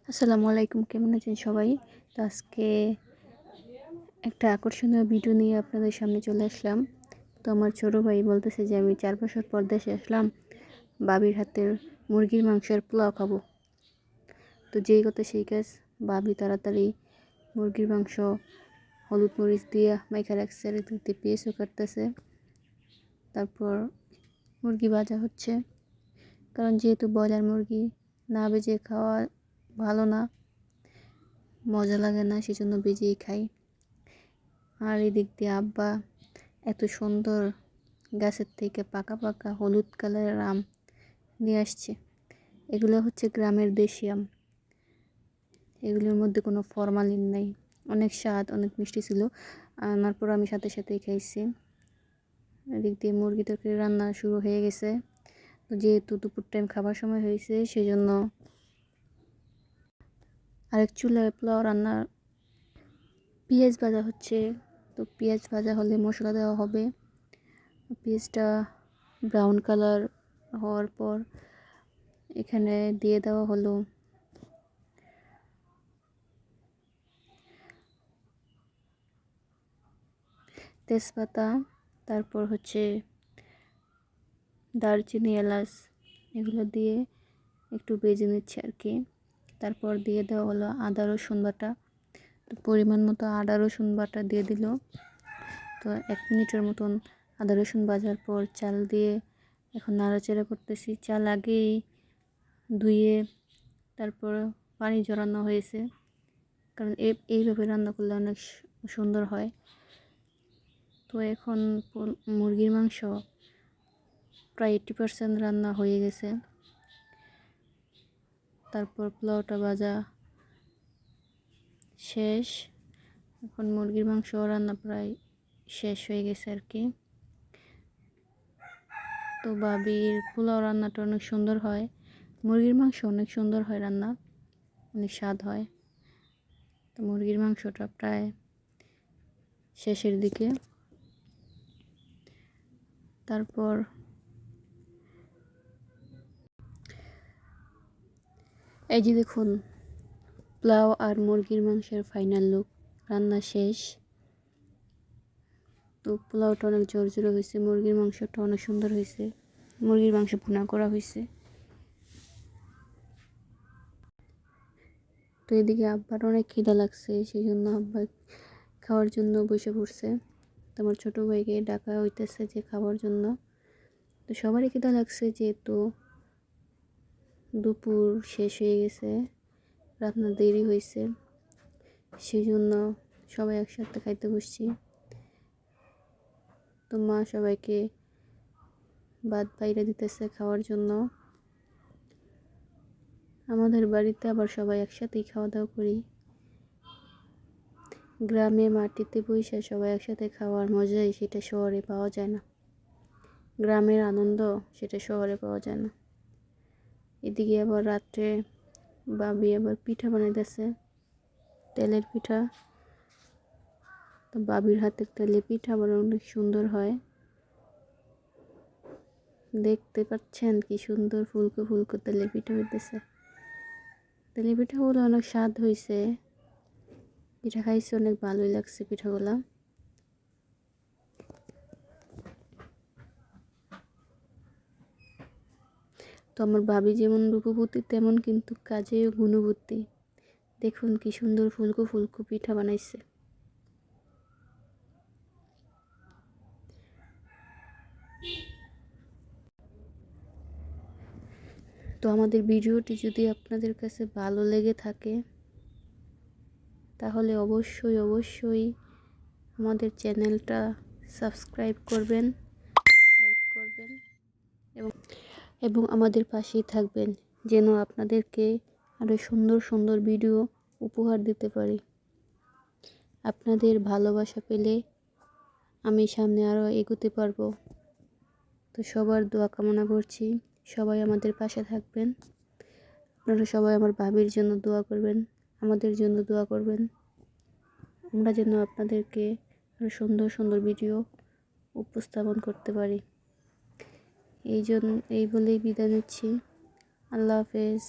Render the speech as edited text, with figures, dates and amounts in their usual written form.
আসসালামু আলাইকুম, কেমন আছেন সবাই? তো আজকে একটা আকর্ষণীয় ভিডিও নিয়ে আপনাদের সামনে চলে আসলাম। তো আমার ছোটো ভাই বলতেছে যে আমি 4 বছর পর দেশে আসলাম, বাবির হাতের মুরগির মাংসের পোলাও খাবো। তো যেই কথা সেই কাজ, বাবি তাড়াতাড়ি মুরগির মাংস হলুদ মরিচ দিয়ে মাইখা রাখছে, আর এদিকে পেঁয়াজও কাটতেছে। তারপর মুরগি ভাজা হচ্ছে, কারণ যেহেতু ব্রয়লার মুরগি না ভেজে খাওয়া ভালো না, মজা লাগে না, সেজন্য ভেজেই খাই। আর এদিক দিয়ে আব্বা এত সুন্দর গাছের থেকে পাকা পাকা হলুদ কালারের আম নিয়ে আসছে। এগুলো হচ্ছে গ্রামের দেশি আম, এগুলোর মধ্যে কোনো ফরমালিন নাই। অনেক স্বাদ, অনেক মিষ্টি ছিল। আনার পর আমি সাথে সাথেই খাইছি। এদিক দিয়ে মুরগি তরকারি রান্না শুরু হয়ে গেছে। তো যেহেতু দুপুর টাইম খাবার সময় হয়েছে, সেজন্য আরেক চুলায় পোলাও রান্না, পেঁয়াজ ভাজা হচ্ছে। তো পেঁয়াজ ভাজা হলে মশলা দেওয়া হবে। পেঁয়াজটা ব্রাউন কালার হওয়ার পর এখানে দিয়ে দেওয়া হলো তেজপাতা, তারপর হচ্ছে দারচিনি, এলাচ, এগুলো দিয়ে একটু ভেজে নিচ্ছে আর কি। তারপর দিয়ে দেওয়া হলো আদা রসুন বাটা। তো পরিমাণ মতো আদা রসুন বাটা দিয়ে দিল। তো 1 মিনিটের মতন আদা রসুন ভাজার পর চাল দিয়ে এখন নাড়াচাড়া করতেছি। চাল আগেই ধুয়ে তারপর পানি ঝরানো হয়েছে, কারণ এইভাবে রান্না করলে অনেক সুন্দর হয়। তো এখন মুরগির মাংস প্রায় 80% রান্না হয়ে গেছে। তারপর পোলাওটা ভাজা শেষ। এখন মুরগির মাংস রান্না প্রায় শেষ হয়ে গেছে আর কি। তো বাবির পোলাও রান্নাটা অনেক সুন্দর হয়, মুরগির মাংস অনেক সুন্দর হয় রান্না, অনেক স্বাদ হয়। তো মুরগির মাংসটা প্রায় শেষের দিকে। তারপর এই যে দেখুন, পোলাও আর মুরগির মাংসের ফাইনাল লুক, রান্না শেষ। তো পোলাওটা অনেক ঝরঝরে হয়েছে, মুরগির মাংসটা অনেক সুন্দর হয়েছে, মুরগির মাংস ভুনা করা হয়েছে। তো এদিকে আব্বার অনেক খিদা লাগছে, সেই জন্য আব্বা খাওয়ার জন্য বসে পড়ছে। তো আমার ছোটো ভাইকে ডাকা হইতেছে যে খাওয়ার জন্য। তো সবারই খিদা লাগছে, যেহেতু দুপুর শেষ হয়ে গেছে, রান্না দেরি হয়েছে, সেই জন্য সবাই একসাথে খাইতে বসছি। তো মা সবাইকে ভাত বাইরে দিতেছে খাওয়ার জন্য। আমাদের বাড়িতে আবার সবাই একসাথেই খাওয়া দাওয়া করি। গ্রামে মাটিতে বসে সবাই একসাথে খাওয়ার মজাই সেটা শহরে পাওয়া যায় না, গ্রামের আনন্দ সেটা শহরে পাওয়া যায় না। এদিকে আবার রাত্রে বাবি আবার পিঠা বানাইতেছে, তেলের পিঠা। তো বাবির হাতের তেলের পিঠা আবার অনেক সুন্দর হয়, দেখতে পাচ্ছেন কি সুন্দর ফুলকো ফুলকো তেলের পিঠা হইতেছে। তেলের পিঠাগুলো অনেক স্বাদ হয়েছে, পিঠা খাইছে, অনেক ভালোই লাগছে পিঠাগুলা। তো আমার ভাবি যেমন রূপবতী, তেমন কিন্তু কাজেও গুণবতী। দেখুন কি সুন্দর ফুলকো ফুলকো পিঠা বানাইছে। তো আমাদের ভিডিওটি যদি আপনাদের কাছে ভালো লেগে থাকে, তাহলে অবশ্যই অবশ্যই আমাদের চ্যানেলটা সাবস্ক্রাইব করবেন, লাইক করবেন এবং আমাদের পাশেই থাকবেন, যেন আপনাদেরকে আরও সুন্দর সুন্দর ভিডিও উপহার দিতে পারি। আপনাদের ভালোবাসা পেলে আমি সামনে আরও এগোতে পারবো। তো সবার দোয়া কামনা করছি, সবাই আমাদের পাশে থাকবেন। আপনারা সবাই আমার ভাবির জন্য দোয়া করবেন, আমাদের জন্য দোয়া করবেন, আমরা যেন আপনাদেরকে আরও সুন্দর সুন্দর ভিডিও উপস্থাপন করতে পারি। এই বলেই বিদায় নিচ্ছি। আল্লাহ হাফেজ।